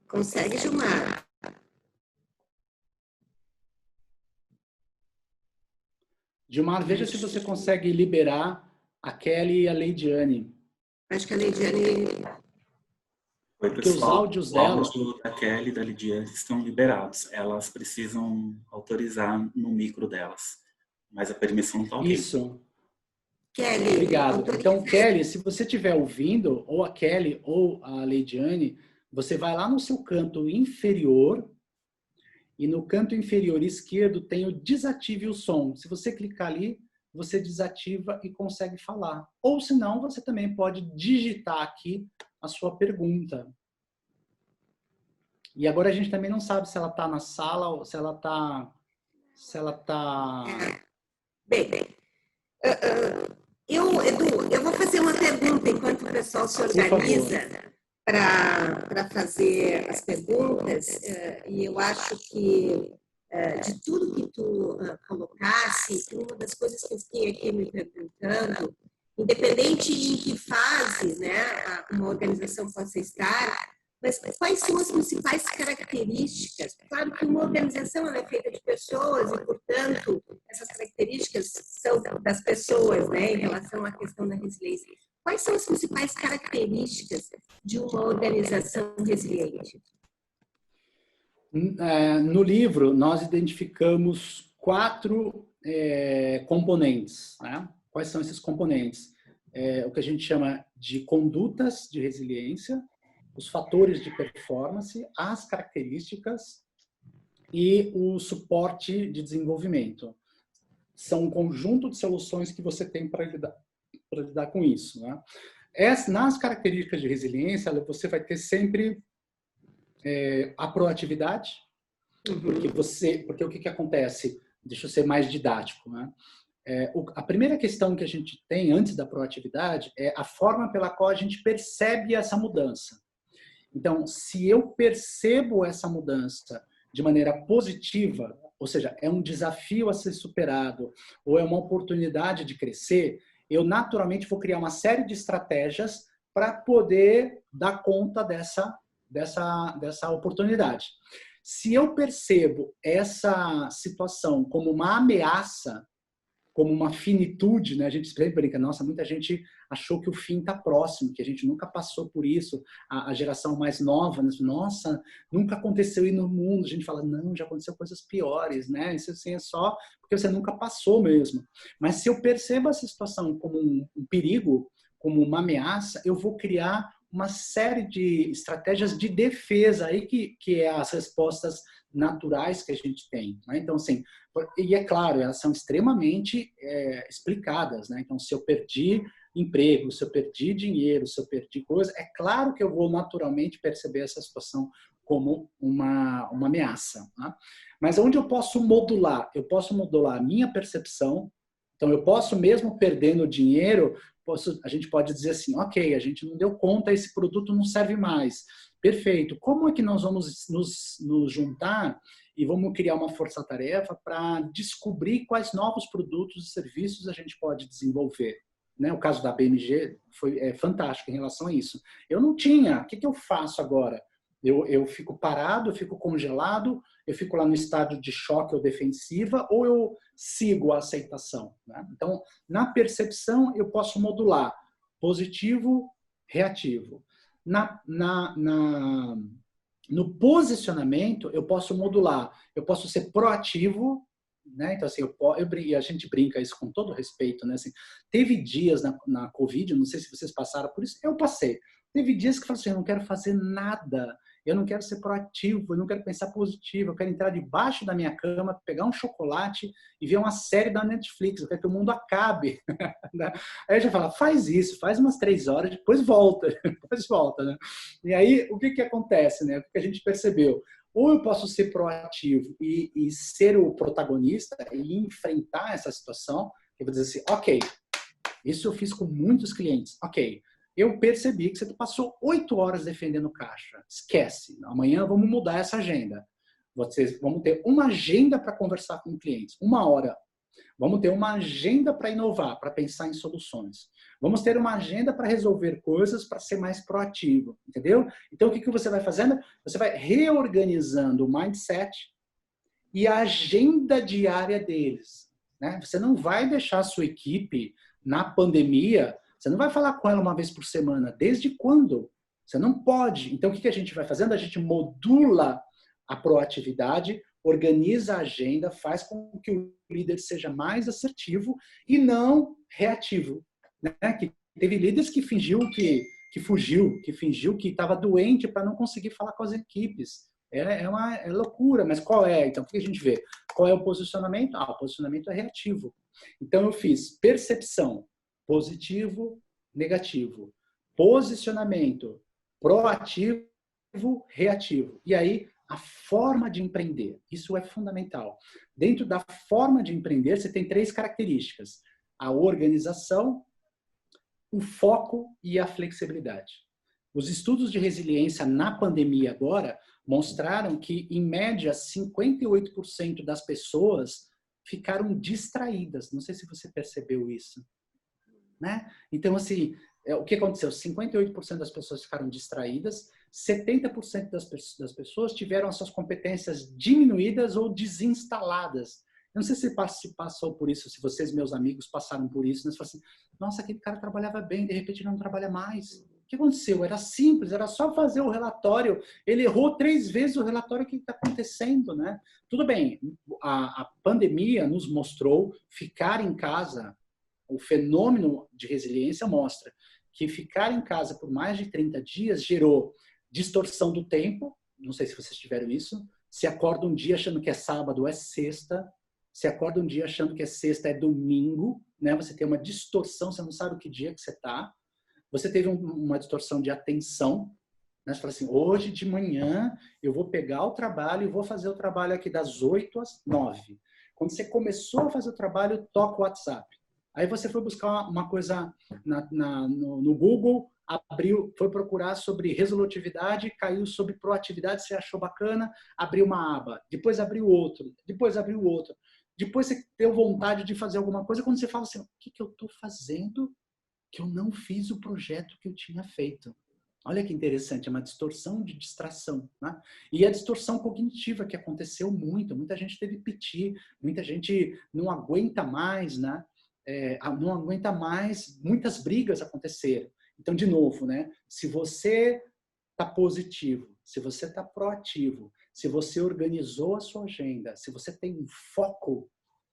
Consegue, Gilmar? Gilmar, veja se você consegue liberar a Kelly e a Leidiane. Acho que a Leidiane... Oi, pessoal. Os áudios da Kelly e da Leidiane estão liberados. Elas precisam autorizar no micro delas. Mas a permissão está ok. Isso. Kelly. Obrigado. Então, Kelly, se você estiver ouvindo, ou a Kelly ou a Leidiane, você vai lá no seu canto inferior e no canto inferior esquerdo tem o desative o som. Se você clicar ali, você desativa e consegue falar. Ou se não, você também pode digitar aqui a sua pergunta. E agora a gente também não sabe se ela está na sala ou se ela está... Bem, Edu, eu vou fazer uma pergunta enquanto o pessoal se organiza. para fazer as perguntas, e eu acho que de tudo que tu colocasse, uma das coisas que eu fiquei aqui me perguntando, independente em que fase, né, uma organização possa estar, mas quais são as principais características? Claro que uma organização ela é feita de pessoas e, portanto, essas características são das pessoas, né, em relação à questão da resiliência. Quais são as principais características de uma organização resiliente? No livro, nós identificamos 4 componentes. Né? Quais são esses componentes? O que a gente chama de condutas de resiliência, os fatores de performance, as características e o suporte de desenvolvimento. São um conjunto de soluções que você tem para lidar com isso. Né? Nas características de resiliência, você vai ter sempre a proatividade, porque o que acontece? Deixa eu ser mais didático. Né? A primeira questão que a gente tem antes da proatividade é a forma pela qual a gente percebe essa mudança. Então, se eu percebo essa mudança de maneira positiva, ou seja, é um desafio a ser superado ou é uma oportunidade de crescer, eu naturalmente vou criar uma série de estratégias para poder dar conta dessa oportunidade. Se eu percebo essa situação como uma ameaça, como uma finitude, né? A gente sempre brinca, nossa, muita gente achou que o fim está próximo, que a gente nunca passou por isso. A geração mais nova, né? Nossa, nunca aconteceu isso no mundo. A gente fala, não, já aconteceu coisas piores, né? Isso assim é só porque você nunca passou mesmo. Mas se eu percebo essa situação como um perigo, como uma ameaça, eu vou criar uma série de estratégias de defesa aí que é as respostas naturais que a gente tem. Né? Então, assim, e é claro, elas são extremamente explicadas. Né? Então, se eu perdi emprego, se eu perdi dinheiro, se eu perdi coisa, é claro que eu vou naturalmente perceber essa situação como uma ameaça. Né? Mas onde eu posso modular? Eu posso modular a minha percepção. Então, eu posso, mesmo perdendo dinheiro, a gente pode dizer assim, ok, a gente não deu conta, esse produto não serve mais. Perfeito. Como é que nós vamos nos juntar e vamos criar uma força-tarefa para descobrir quais novos produtos e serviços a gente pode desenvolver? Né? O caso da BMG foi fantástico em relação a isso. Eu não tinha. O que eu faço agora? Eu fico parado, eu fico congelado, eu fico lá no estado de choque ou defensiva, ou eu sigo a aceitação. Né? Então, na percepção, eu posso modular positivo, reativo. No posicionamento, eu posso modular. Eu posso ser proativo, né? Então, assim, a gente brinca isso com todo respeito. Né? Assim, teve dias na Covid, não sei se vocês passaram por isso, eu passei. Teve dias que eu falei assim, eu não quero fazer nada. Eu não quero ser proativo, eu não quero pensar positivo, eu quero entrar debaixo da minha cama, pegar um chocolate e ver uma série da Netflix, eu quero que o mundo acabe. Aí eu já falo, faz isso, faz umas 3 horas, depois volta. Né? E aí, o que acontece? Né? O que a gente percebeu? Ou eu posso ser proativo e ser o protagonista e enfrentar essa situação, eu vou dizer assim, ok, isso eu fiz com muitos clientes, ok, eu percebi que você passou 8 horas defendendo caixa. Esquece. Amanhã vamos mudar essa agenda. Vamos ter uma agenda para conversar com clientes. 1 hora. Vamos ter uma agenda para inovar, para pensar em soluções. Vamos ter uma agenda para resolver coisas, para ser mais proativo. Entendeu? Então, o que você vai fazendo? Você vai reorganizando o mindset e a agenda diária deles. Né? Você não vai deixar a sua equipe na pandemia. Você não vai falar com ela uma vez por semana. Desde quando? Você não pode. Então, o que a gente vai fazendo? A gente modula a proatividade, organiza a agenda, faz com que o líder seja mais assertivo e não reativo. Né? Que teve líderes que fingiu que fugiu, que fingiu que estava doente para não conseguir falar com as equipes. É loucura, mas qual é? Então, o que a gente vê? Qual é o posicionamento? O posicionamento é reativo. Então, eu fiz percepção, positivo, negativo. Posicionamento, proativo, reativo. E aí, a forma de empreender. Isso é fundamental. Dentro da forma de empreender, você tem 3 características. A organização, o foco e a flexibilidade. Os estudos de resiliência na pandemia agora mostraram que, em média, 58% das pessoas ficaram distraídas. Não sei se você percebeu isso, né? Então, assim, o que aconteceu? 58% das pessoas ficaram distraídas, 70% das pessoas tiveram as suas competências diminuídas ou desinstaladas. Eu não sei se você passou por isso, se vocês, meus amigos, passaram por isso, né? Você fala assim, nossa, aquele cara trabalhava bem, de repente não trabalha mais. O que aconteceu? Era simples, era só fazer o relatório. Ele errou 3 vezes o relatório que está acontecendo, né? Tudo bem, a pandemia nos mostrou ficar em casa. O fenômeno de resiliência mostra que ficar em casa por mais de 30 dias gerou distorção do tempo. Não sei se vocês tiveram isso. Se acorda um dia achando que é sábado, é sexta. Se acorda um dia achando que é sexta, é domingo, né? Você tem uma distorção, você não sabe que dia que você está. Você teve uma distorção de atenção, né? Você fala assim, hoje de manhã eu vou pegar o trabalho e vou fazer o trabalho aqui das 8 às 9. Quando você começou a fazer o trabalho, toca o WhatsApp. Aí você foi buscar uma coisa no Google, abriu, foi procurar sobre resolutividade, caiu sobre proatividade, você achou bacana, abriu uma aba, depois abriu outro, depois abriu outro. Depois você deu vontade de fazer alguma coisa, quando você fala assim, o que eu estou fazendo que eu não fiz o projeto que eu tinha feito? Olha que interessante, é uma distorção de distração, né? E a distorção cognitiva que aconteceu muito, muita gente teve piti, muita gente não aguenta mais, né? Não aguenta mais, muitas brigas aconteceram. Então, de novo, né? Se você está positivo, se você está proativo, se você organizou a sua agenda, se você tem um foco,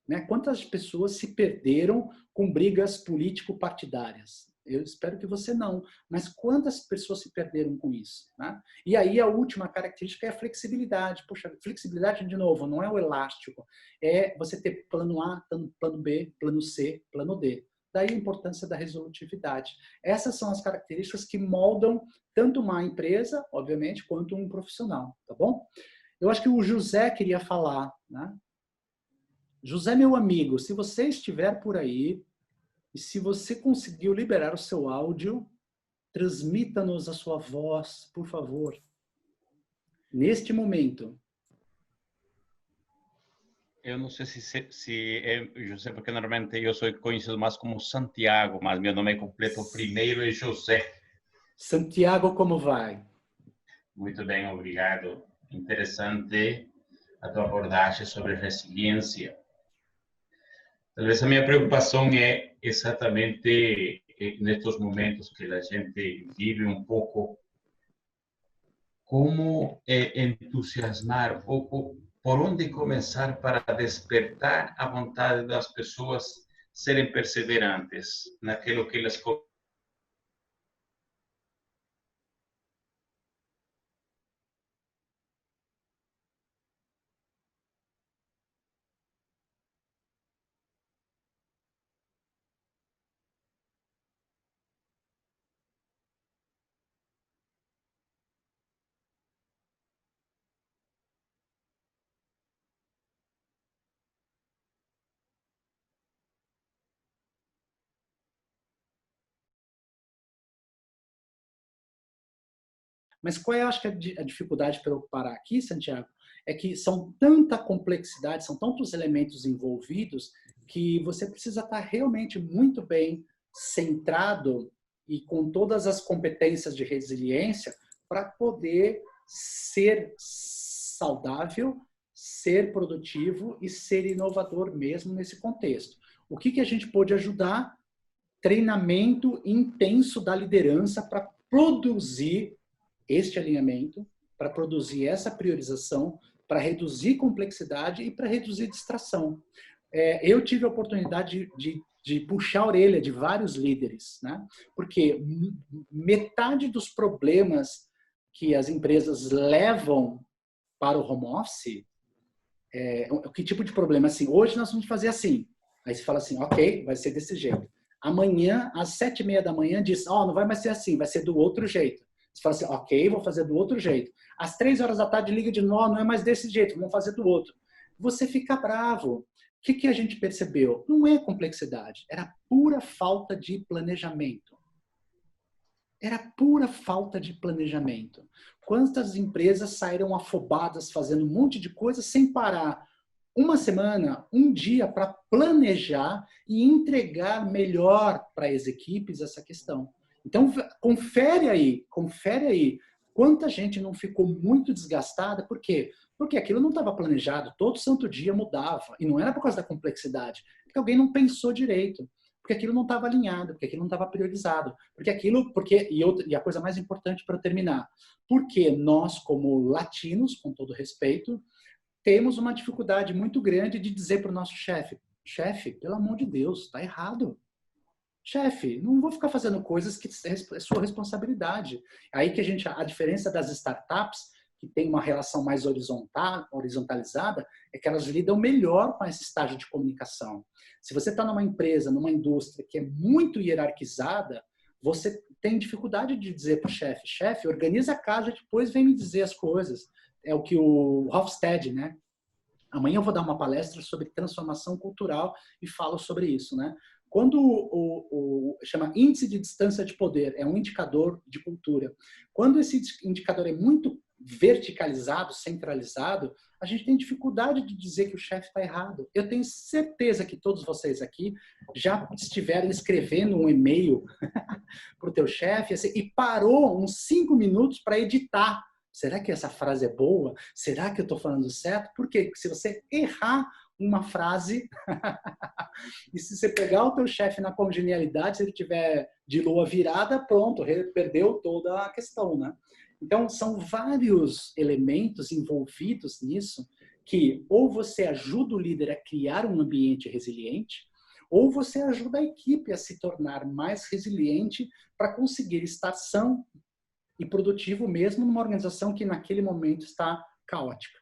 né? Quantas pessoas se perderam com brigas político-partidárias? Eu espero que você não. Mas quantas pessoas se perderam com isso, né? E aí a última característica é a flexibilidade. Poxa, flexibilidade, de novo, não é o elástico. É você ter plano A, plano B, plano C, plano D. Daí a importância da resolutividade. Essas são as características que moldam tanto uma empresa, obviamente, quanto um profissional, tá bom? Eu acho que o José queria falar, né? José, meu amigo, se você estiver por aí e se você conseguiu liberar o seu áudio, transmita-nos a sua voz, por favor, neste momento. Eu não sei se é José, porque normalmente eu sou conhecido mais como Santiago, mas meu nome completo primeiro é José. Santiago, como vai? Muito bem, obrigado. Interessante a tua abordagem sobre resiliência. Talvez a minha preocupação é exatamente nestes momentos que a gente vive um pouco como entusiasmar, um pouco por onde começar para despertar a vontade das pessoas serem perseverantes naquilo que elas Mas qual é, acho que a dificuldade para eu parar aqui, Santiago, é que são tanta complexidade, são tantos elementos envolvidos que você precisa estar realmente muito bem centrado e com todas as competências de resiliência para poder ser saudável, ser produtivo e ser inovador mesmo nesse contexto. O que a gente pode ajudar? Treinamento intenso da liderança para produzir este alinhamento, para produzir essa priorização, para reduzir complexidade e para reduzir distração. Eu tive a oportunidade de puxar a orelha de vários líderes, né? Porque metade dos problemas que as empresas levam para o home office, que tipo de problema? Assim, hoje nós vamos fazer assim. Aí você fala assim, ok, vai ser desse jeito. Amanhã, às 7h30 da manhã, diz, não vai mais ser assim, vai ser do outro jeito. Você fala assim, ok, vou fazer do outro jeito. Às 3h da tarde, liga de novo, não é mais desse jeito, vamos fazer do outro. Você fica bravo. O que a gente percebeu? Não é complexidade, era pura falta de planejamento. Era pura falta de planejamento. Quantas empresas saíram afobadas fazendo um monte de coisa sem parar uma semana, um dia para planejar e entregar melhor para as equipes essa questão. Então, confere aí. Quanta gente não ficou muito desgastada? Por quê? Porque aquilo não estava planejado. Todo santo dia mudava. E não era por causa da complexidade. Porque alguém não pensou direito. Porque aquilo não estava alinhado. Porque aquilo não estava priorizado. E a coisa mais importante para terminar. Porque nós, como latinos, com todo respeito, temos uma dificuldade muito grande de dizer para o nosso chefe: chefe, pelo amor de Deus, está errado. Chefe, não vou ficar fazendo coisas que é sua responsabilidade. Aí que a diferença das startups, que tem uma relação mais horizontalizada, é que elas lidam melhor com esse estágio de comunicação. Se você está numa empresa, numa indústria que é muito hierarquizada, você tem dificuldade de dizer para o chefe: chefe, organiza a casa e depois vem me dizer as coisas. É o que o Hofstede, né? Amanhã eu vou dar uma palestra sobre transformação cultural e falo sobre isso, né? Quando chama índice de distância de poder, é um indicador de cultura. Quando esse indicador é muito verticalizado, centralizado, a gente tem dificuldade de dizer que o chefe está errado. Eu tenho certeza que todos vocês aqui já estiveram escrevendo um e-mail para o teu chefe assim, e parou uns 5 minutos para editar. Será que essa frase é boa? Será que eu estou falando certo? Porque se você errar uma frase e se você pegar o teu chefe na congenialidade, se ele tiver de lua virada, pronto, perdeu toda a questão, né? Então, são vários elementos envolvidos nisso que ou você ajuda o líder a criar um ambiente resiliente, ou você ajuda a equipe a se tornar mais resiliente para conseguir estar são e produtivo mesmo numa organização que naquele momento está caótica.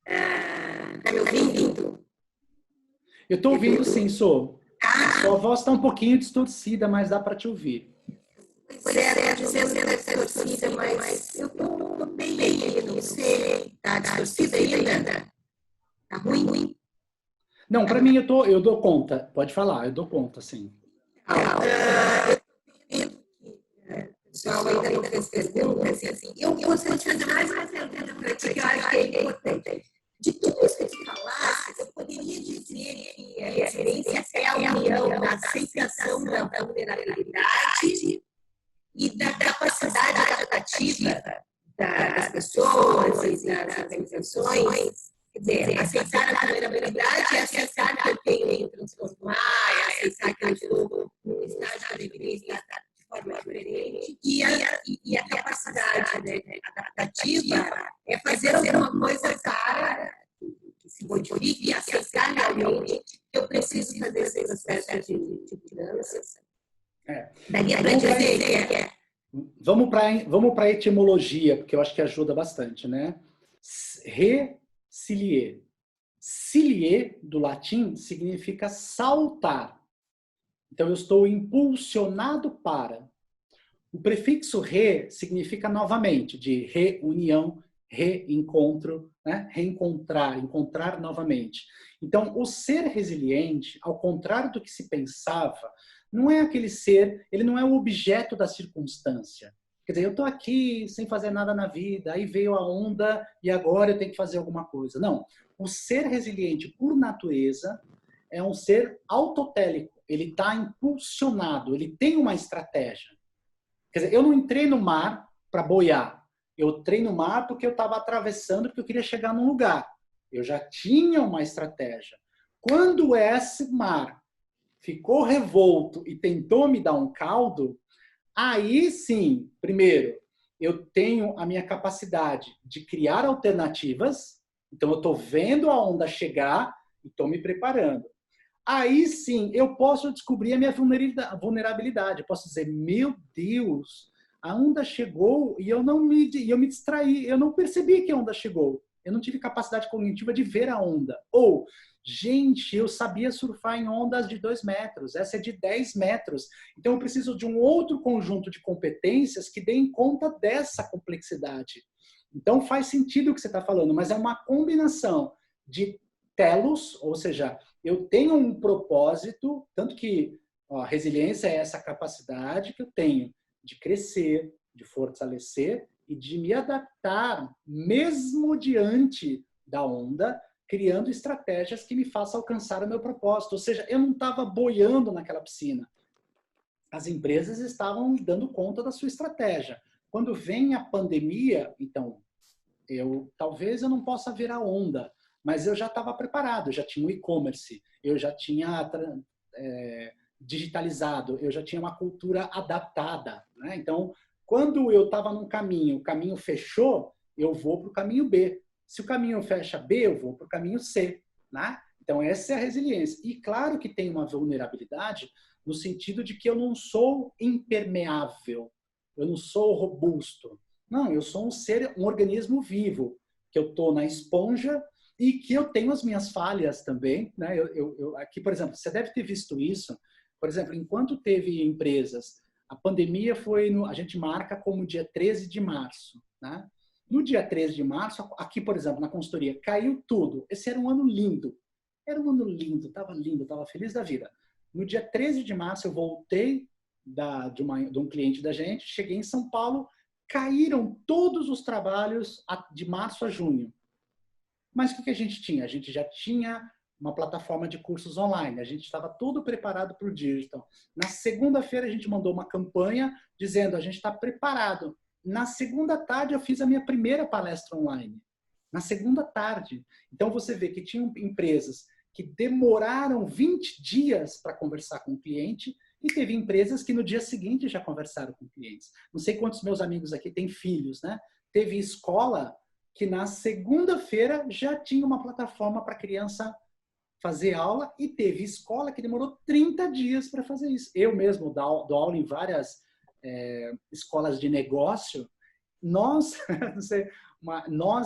Está me ouvindo? Eu estou ouvindo sim, Sô. Sua voz está um pouquinho distorcida, mas dá para te ouvir. Pois é, dizendo que está distorcida, mas eu estou bem aí, não sei. Está distorcida ainda? Está ruim? Não, para mim eu dou conta. Pode falar, eu dou conta, sim. O pessoal ainda não fez perguntas, assim. Eu gostaria de fazer mais uma pergunta para ti, que eu acho que é importante. De tudo isso que tu falaste, eu poderia dizer que a resiliência é a união da aceitação da vulnerabilidade e da capacidade adaptativa das pessoas e das organizações. Quer dizer, aceitar a vulnerabilidade é aceitar que eu tenho que transformar, é aceitar que eu estou num estágio que eu deveria estar de forma diferente. E a capacidade, né, adaptativa é fazer alguma coisa para que se modifique e aceitar realmente que eu preciso fazer esse processo de mudança. Daria para dizer que é. Vamos para a etimologia, porque eu acho que ajuda bastante, né? Resilier. Cilier, do latim, significa saltar. Então, eu estou impulsionado para. O prefixo re significa novamente, de reunião, reencontro, né? Reencontrar, encontrar novamente. Então, o ser resiliente, ao contrário do que se pensava, não é aquele ser, ele não é o objeto da circunstância. Quer dizer, eu estou aqui sem fazer nada na vida, aí veio a onda e agora eu tenho que fazer alguma coisa. Não. O ser resiliente, por natureza, é um ser autotélico. Ele está impulsionado, ele tem uma estratégia. Quer dizer, eu não entrei no mar para boiar. Eu entrei no mar porque eu estava atravessando, porque eu queria chegar num lugar. Eu já tinha uma estratégia. Quando esse mar ficou revolto e tentou me dar um caldo, aí sim, primeiro, eu tenho a minha capacidade de criar alternativas. Então, eu estou vendo a onda chegar e estou me preparando. Aí sim, eu posso descobrir a minha vulnerabilidade. Eu posso dizer, meu Deus, a onda chegou e eu me distraí. Eu não percebi que a onda chegou. Eu não tive capacidade cognitiva de ver a onda. Ou, gente, eu sabia surfar em ondas de 2 metros. Essa é de 10 metros. Então, eu preciso de um outro conjunto de competências que deem conta dessa complexidade. Então, faz sentido o que você está falando, mas é uma combinação de telos, ou seja, eu tenho um propósito, tanto que Ó, resiliência é essa capacidade que eu tenho de crescer, de fortalecer e de me adaptar mesmo diante da onda, criando estratégias que me façam alcançar o meu propósito. Ou seja, eu não estava boiando naquela piscina. As empresas estavam dando conta da sua estratégia. Quando vem a pandemia, então, talvez eu não possa ver a onda, mas eu já estava preparado, eu já tinha o e-commerce, eu já tinha digitalizado, eu já tinha uma cultura adaptada, né? Então, quando eu estava num caminho, o caminho fechou, eu vou para o caminho B. Se o caminho fecha B, eu vou para o caminho C, né? Então, essa é a resiliência. E claro que tem uma vulnerabilidade no sentido de que eu não sou impermeável, eu não sou robusto. Não, eu sou um organismo vivo, que eu estou na esponja e que eu tenho as minhas falhas também, né? Aqui, por exemplo, você deve ter visto isso. Por exemplo, enquanto teve empresas, a pandemia foi, a gente marca como dia 13 de março, né? No dia 13 de março, aqui, por exemplo, na consultoria, caiu tudo. Esse era um ano lindo. Era um ano lindo, estava feliz da vida. No dia 13 de março, eu voltei de um cliente da gente, cheguei em São Paulo, caíram todos os trabalhos de março a junho. Mas o que a gente tinha? A gente já tinha uma plataforma de cursos online, a gente estava tudo preparado para o digital. Na segunda-feira, a gente mandou uma campanha dizendo a gente está preparado. Na segunda tarde, eu fiz a minha primeira palestra online. Na segunda tarde. Então, você vê que tinham empresas que demoraram 20 dias para conversar com o cliente e teve empresas que no dia seguinte já conversaram com clientes. Não sei quantos meus amigos aqui têm filhos, né? Teve escola que na segunda-feira já tinha uma plataforma para a criança fazer aula e teve escola que demorou 30 dias para fazer isso. Eu mesmo dou aula em várias escolas de negócio. Nós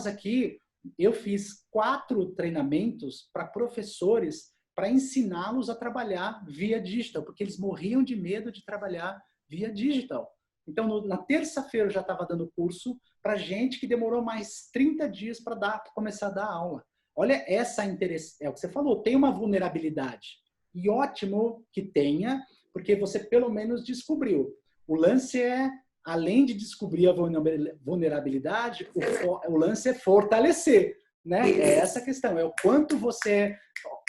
aqui, eu fiz 4 treinamentos para professores para ensiná-los a trabalhar via digital, porque eles morriam de medo de trabalhar via digital. Então, na terça-feira eu já estava dando curso para gente que demorou mais 30 dias para começar a dar aula. Olha, é o que você falou, tem uma vulnerabilidade. E ótimo que tenha, porque você pelo menos descobriu. O lance é, além de descobrir a vulnerabilidade, o lance é fortalecer. Né? É essa a questão, é o quanto você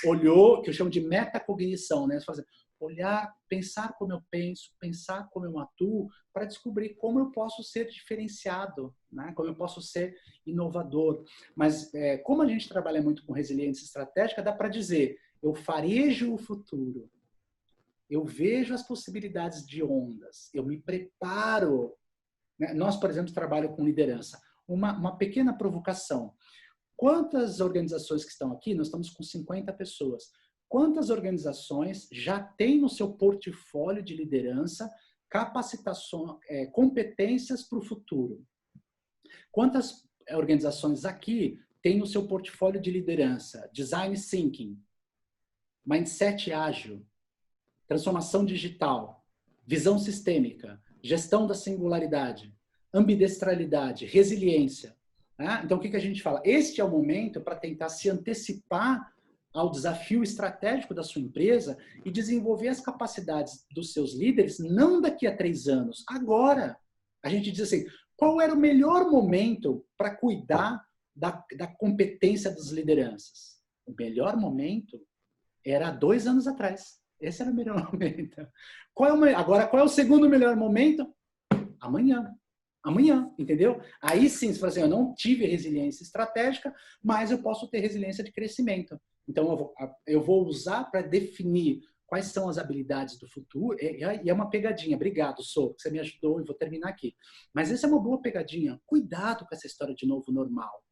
olhou, que eu chamo de metacognição, né? Olhar, pensar como eu penso, pensar como eu atuo, para descobrir como eu posso ser diferenciado, né? Como eu posso ser inovador. Mas como a gente trabalha muito com resiliência estratégica, dá para dizer, eu farejo o futuro, eu vejo as possibilidades de ondas, eu me preparo. Né? Nós, por exemplo, trabalhamos com liderança. Uma pequena provocação. Quantas organizações que estão aqui, nós estamos com 50 pessoas, quantas organizações já têm no seu portfólio de liderança capacitação, competências para o futuro? Quantas organizações aqui têm no seu portfólio de liderança design thinking, mindset ágil, transformação digital, visão sistêmica, gestão da singularidade, ambidestralidade, resiliência? Então, o que a gente fala? Este é o momento para tentar se antecipar ao desafio estratégico da sua empresa e desenvolver as capacidades dos seus líderes, não daqui a 3 anos, agora. A gente diz assim, qual era o melhor momento para cuidar da competência das lideranças? O melhor momento era 2 anos atrás. Esse era o melhor momento. Agora, qual é o segundo melhor momento? Amanhã. Amanhã, entendeu? Aí sim, você fala assim, eu não tive resiliência estratégica, mas eu posso ter resiliência de crescimento. Então, eu vou usar para definir quais são as habilidades do futuro. E é uma pegadinha. Obrigado, Sô, que você me ajudou e vou terminar aqui. Mas essa é uma boa pegadinha. Cuidado com essa história de novo normal.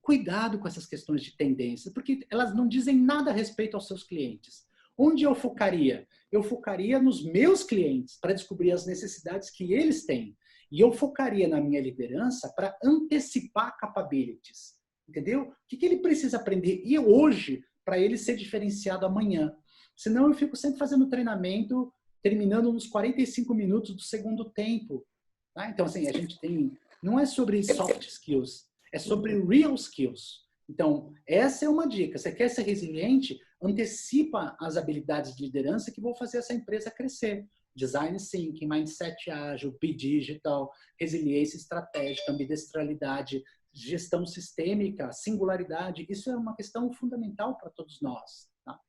Cuidado com essas questões de tendência, porque elas não dizem nada a respeito aos seus clientes. Onde eu focaria? Eu focaria nos meus clientes para descobrir as necessidades que eles têm. E eu focaria na minha liderança para antecipar capabilities. Entendeu? O que ele precisa aprender e hoje para ele ser diferenciado amanhã? Senão eu fico sempre fazendo treinamento, terminando nos 45 minutos do segundo tempo. Tá? Então, assim, a gente tem... Não é sobre soft skills, é sobre real skills. Então, essa é uma dica. Você quer ser resiliente? antecipa as habilidades de liderança que vão fazer essa empresa crescer. Design Thinking, Mindset Ágil, Digital, resiliência estratégica, ambidestralidade, gestão sistêmica, singularidade, isso é uma questão fundamental para todos nós. Tá?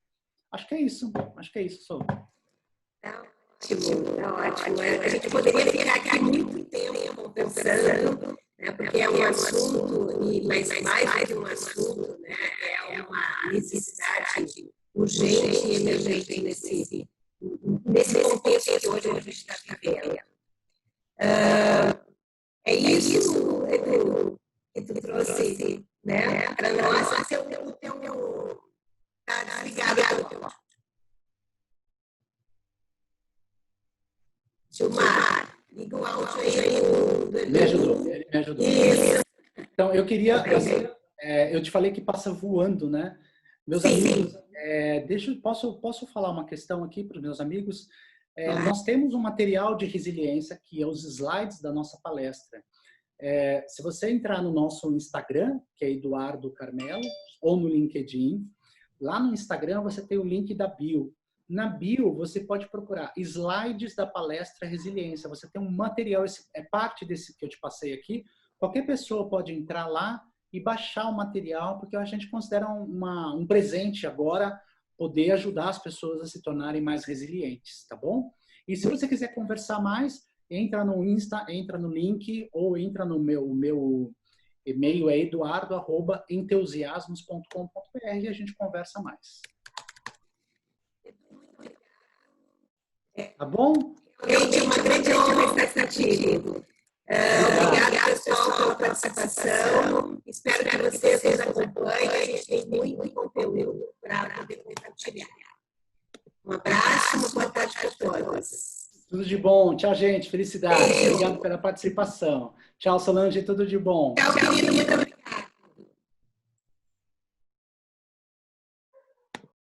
Acho que é isso, Sol. Ótimo. A gente poderia ficar aqui muito tempo conversando, né, porque é um assunto, mas mais do que um assunto, né, é uma necessidade urgente e emergente nesse contexto que hoje a gente está vivendo. É isso, Edu, que tu trouxe, né, para nós. O teu tá desligado. Gilmar, liga o áudio aí. Ele me ajudou. Isso. Então, eu queria... eu te falei que passa voando, né? Meus amigos, posso falar uma questão aqui para os meus amigos? Nós temos um material de resiliência, que é os slides da nossa palestra. Se você entrar no nosso Instagram, que é Eduardo Carmelo, ou no LinkedIn, lá no Instagram você tem o link da bio. Na bio, você pode procurar slides da palestra Resiliência. Você tem um material, é parte desse que eu te passei aqui. Qualquer pessoa pode entrar lá e baixar o material, porque a gente considera um presente agora poder ajudar as pessoas a se tornarem mais resilientes, tá bom? E se você quiser conversar mais, entra no Insta, entra no link ou entra no meu e-mail, é eduardo@enteusiasmos.com.br e a gente conversa mais. Tá bom? Realmente uma grande honra estar contigo. Obrigada, pessoal, pela participação. Espero que vocês nos acompanhem. A gente tem muito conteúdo para poder compartilhar. Um abraço, uma boa tarde para todos. Tudo de bom. Tchau, gente. Felicidade. Obrigado pela participação. Tchau, Solange. Tudo de bom. Tchau, querido.